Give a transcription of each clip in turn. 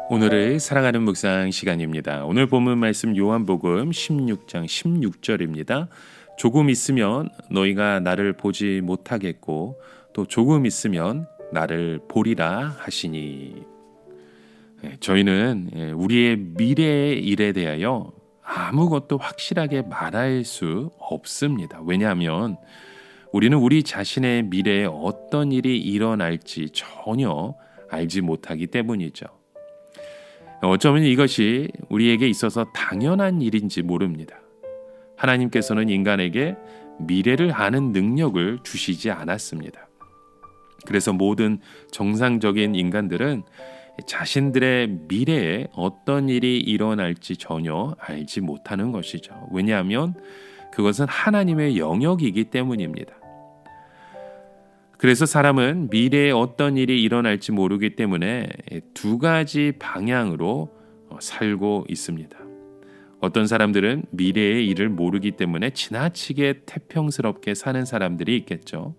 오늘을 사랑하는 묵상 시간입니다. 오늘 본문 말씀 요한복음 16장 16절입니다. 조금 있으면 너희가 나를 보지 못하겠고 또 조금 있으면 나를 보리라 하시니. 저희는 우리의 미래의 일에 대하여 아무것도 확실하게 말할 수 없습니다. 왜냐하면 우리는 우리 자신의 미래에 어떤 일이 일어날지 전혀 알지 못하기 때문이죠. 어쩌면 이것이 우리에게 있어서 당연한 일인지 모릅니다. 하나님께서는 인간에게 미래를 아는 능력을 주시지 않았습니다. 그래서 모든 정상적인 인간들은 자신들의 미래에 어떤 일이 일어날지 전혀 알지 못하는 것이죠. 왜냐하면 그것은 하나님의 영역이기 때문입니다. 그래서 사람은 미래에 어떤 일이 일어날지 모르기 때문에 두 가지 방향으로 살고 있습니다. 어떤 사람들은 미래의 일을 모르기 때문에 지나치게 태평스럽게 사는 사람들이 있겠죠.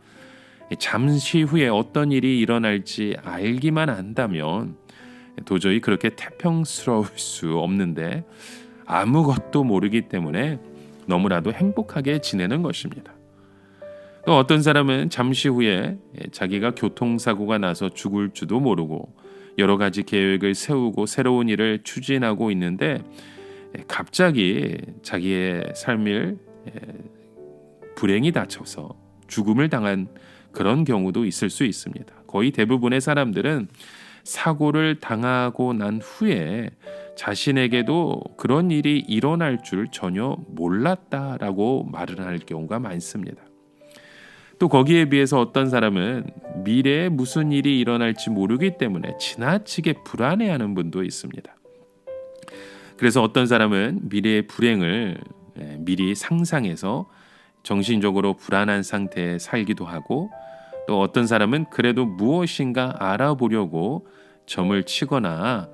잠시 후에 어떤 일이 일어날지 알기만 한다면 도저히 그렇게 태평스러울 수 없는데 아무것도 모르기 때문에 너무나도 행복하게 지내는 것입니다. 또 어떤 사람은 잠시 후에 자기가 교통사고가 나서 죽을 줄도 모르고 여러 가지 계획을 세우고 새로운 일을 추진하고 있는데 갑자기 자기의 삶을 불행이 닥쳐서 죽음을 당한 그런 경우도 있을 수 있습니다. 거의 대부분의 사람들은 사고를 당하고 난 후에 자신에게도 그런 일이 일어날 줄 전혀 몰랐다라고 말을 할 경우가 많습니다. 또 거기에 비해서 어떤 사람은 미래에 무슨 일이 일어날지 모르기 때문에 지나치게 불안해하는 분도 있습니다. 그래서 어떤 사람은 미래의 불행을 미리 상상해서 정신적으로 불안한 상태에 살기도 하고, 또 어떤 사람은 그래도 무엇인가 알아보려고 점을 치거나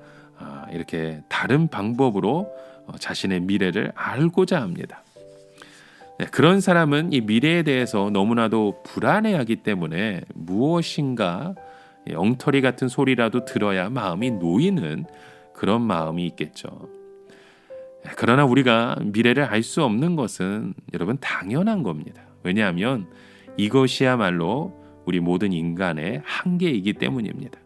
이렇게 다른 방법으로 자신의 미래를 알고자 합니다. 그런 사람은 이 미래에 대해서 너무나도 불안해하기 때문에 무엇인가 엉터리 같은 소리라도 들어야 마음이 놓이는 그런 마음이 있겠죠. 그러나 우리가 미래를 알 수 없는 것은 여러분 당연한 겁니다. 왜냐하면 이것이야말로 우리 모든 인간의 한계이기 때문입니다.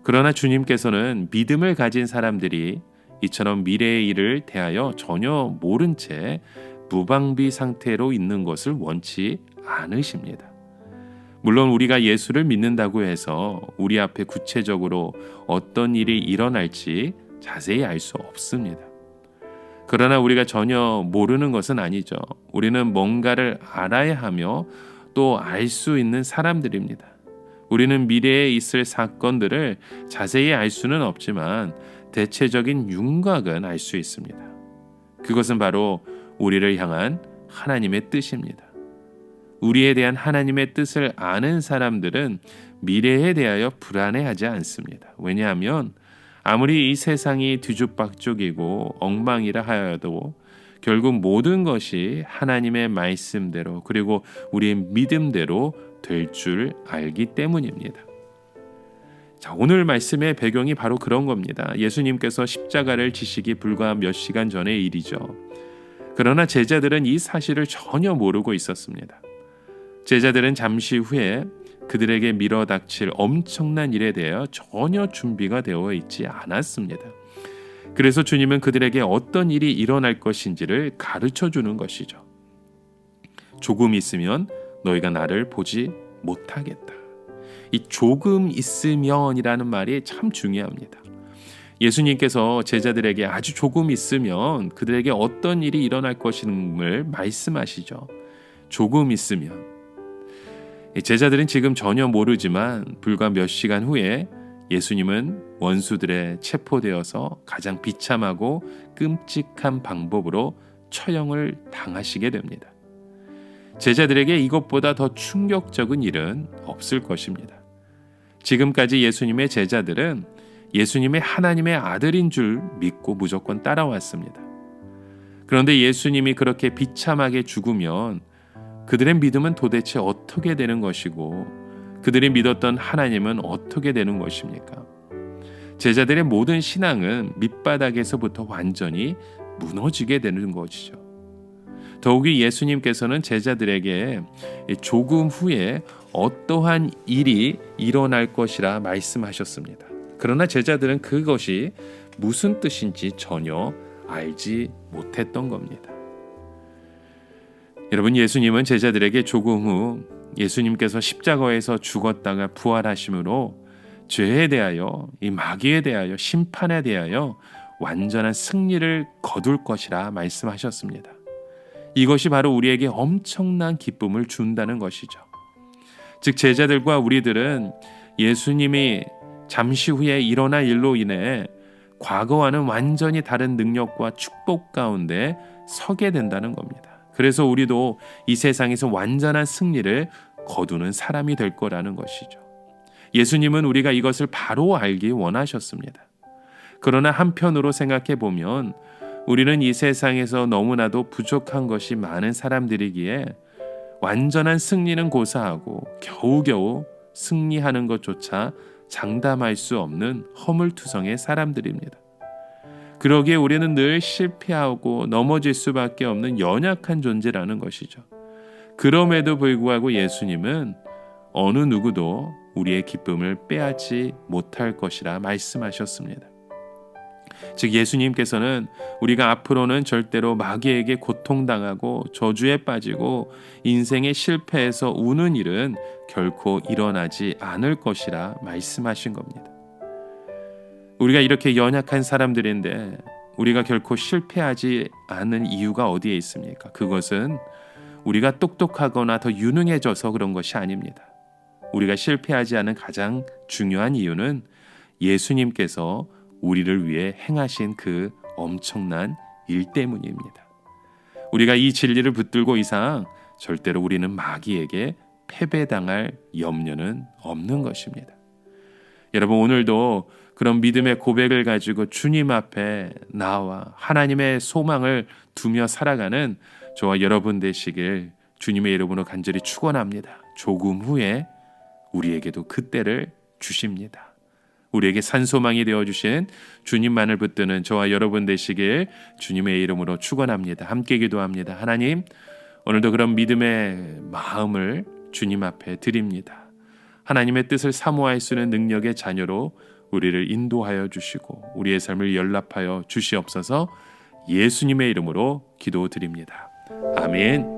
그러나 주님께서는 믿음을 가진 사람들이 이처럼 미래의 일을 대하여 전혀 모른 채 무방비 상태로 있는 것을 원치 않으십니다. 물론 우리가 예수를 믿는다고 해서 우리 앞에 구체적으로 어떤 일이 일어날지 자세히 알 수 없습니다. 그러나 우리가 전혀 모르는 것은 아니죠. 우리는 뭔가를 알아야 하며 또 알 수 있는 사람들입니다. 우리는 미래에 있을 사건들을 자세히 알 수는 없지만 대체적인 윤곽은 알 수 있습니다. 그것은 바로 우리를 향한 하나님의 뜻입니다. 우리에 대한 하나님의 뜻을 아는 사람들은 미래에 대하여 불안해하지 않습니다. 왜냐하면 아무리 이 세상이 뒤죽박죽이고 엉망이라 하여도 결국 모든 것이 하나님의 말씀대로 그리고 우리의 믿음대로 될 줄 알기 때문입니다. 자, 오늘 말씀의 배경이 바로 그런 겁니다. 예수님께서 십자가를 지시기 불과 몇 시간 전의 일이죠. 그러나 제자들은 이 사실을 전혀 모르고 있었습니다. 제자들은 잠시 후에 그들에게 밀어닥칠 엄청난 일에 대하여 전혀 준비가 되어 있지 않았습니다. 그래서 주님은 그들에게 어떤 일이 일어날 것인지를 가르쳐 주는 것이죠. 조금 있으면 너희가 나를 보지 못하겠다. 이 조금 있으면이라는 말이 참 중요합니다. 예수님께서 제자들에게 아주 조금 있으면 그들에게 어떤 일이 일어날 것임을 말씀하시죠. 조금 있으면. 제자들은 지금 전혀 모르지만 불과 몇 시간 후에 예수님은 원수들에 체포되어서 가장 비참하고 끔찍한 방법으로 처형을 당하시게 됩니다. 제자들에게 이것보다 더 충격적인 일은 없을 것입니다. 지금까지 예수님의 제자들은 예수님의 하나님의 아들인 줄 믿고 무조건 따라왔습니다. 그런데 예수님이 그렇게 비참하게 죽으면 그들의 믿음은 도대체 어떻게 되는 것이고 그들이 믿었던 하나님은 어떻게 되는 것입니까? 제자들의 모든 신앙은 밑바닥에서부터 완전히 무너지게 되는 것이죠. 더욱이 예수님께서는 제자들에게 조금 후에 어떠한 일이 일어날 것이라 말씀하셨습니다. 그러나 제자들은 그것이 무슨 뜻인지 전혀 알지 못했던 겁니다. 여러분, 예수님은 제자들에게 조금 후 예수님께서 십자가에서 죽었다가 부활하심으로 죄에 대하여, 이 마귀에 대하여, 심판에 대하여 완전한 승리를 거둘 것이라 말씀하셨습니다. 이것이 바로 우리에게 엄청난 기쁨을 준다는 것이죠. 즉 제자들과 우리들은 예수님이 잠시 후에 일어날 일로 인해 과거와는 완전히 다른 능력과 축복 가운데 서게 된다는 겁니다. 그래서 우리도 이 세상에서 완전한 승리를 거두는 사람이 될 거라는 것이죠. 예수님은 우리가 이것을 바로 알기 원하셨습니다. 그러나 한편으로 생각해 보면 우리는 이 세상에서 너무나도 부족한 것이 많은 사람들이기에 완전한 승리는 고사하고 겨우겨우 승리하는 것조차 장담할 수 없는 허물투성의 사람들입니다. 그러기에 우리는 늘 실패하고 넘어질 수밖에 없는 연약한 존재라는 것이죠. 그럼에도 불구하고 예수님은 어느 누구도 우리의 기쁨을 빼앗지 못할 것이라 말씀하셨습니다. 즉 예수님께서는 우리가 앞으로는 절대로 마귀에게 고통당하고 저주에 빠지고 인생의 실패에서 우는 일은 결코 일어나지 않을 것이라 말씀하신 겁니다. 우리가 이렇게 연약한 사람들인데 우리가 결코 실패하지 않은 이유가 어디에 있습니까? 그것은 우리가 똑똑하거나 더 유능해져서 그런 것이 아닙니다. 우리가 실패하지 않은 가장 중요한 이유는 예수님께서 우리를 위해 행하신 그 엄청난 일 때문입니다. 우리가 이 진리를 붙들고 이상 절대로 우리는 마귀에게 패배당할 염려는 없는 것입니다. 여러분, 오늘도 그런 믿음의 고백을 가지고 주님 앞에 나와 하나님의 소망을 두며 살아가는 저와 여러분 되시길 주님의 이름으로 간절히 축원합니다. 조금 후에 우리에게도 그때를 주십니다. 우리에게 산소망이 되어주신 주님만을 붙드는 저와 여러분 되시길 주님의 이름으로 축원합니다. 함께 기도합니다. 하나님, 오늘도 그런 믿음의 마음을 주님 앞에 드립니다. 하나님의 뜻을 사모할 수 있는 능력의 자녀로 우리를 인도하여 주시고 우리의 삶을 연락하여 주시옵소서. 예수님의 이름으로 기도드립니다. 아멘.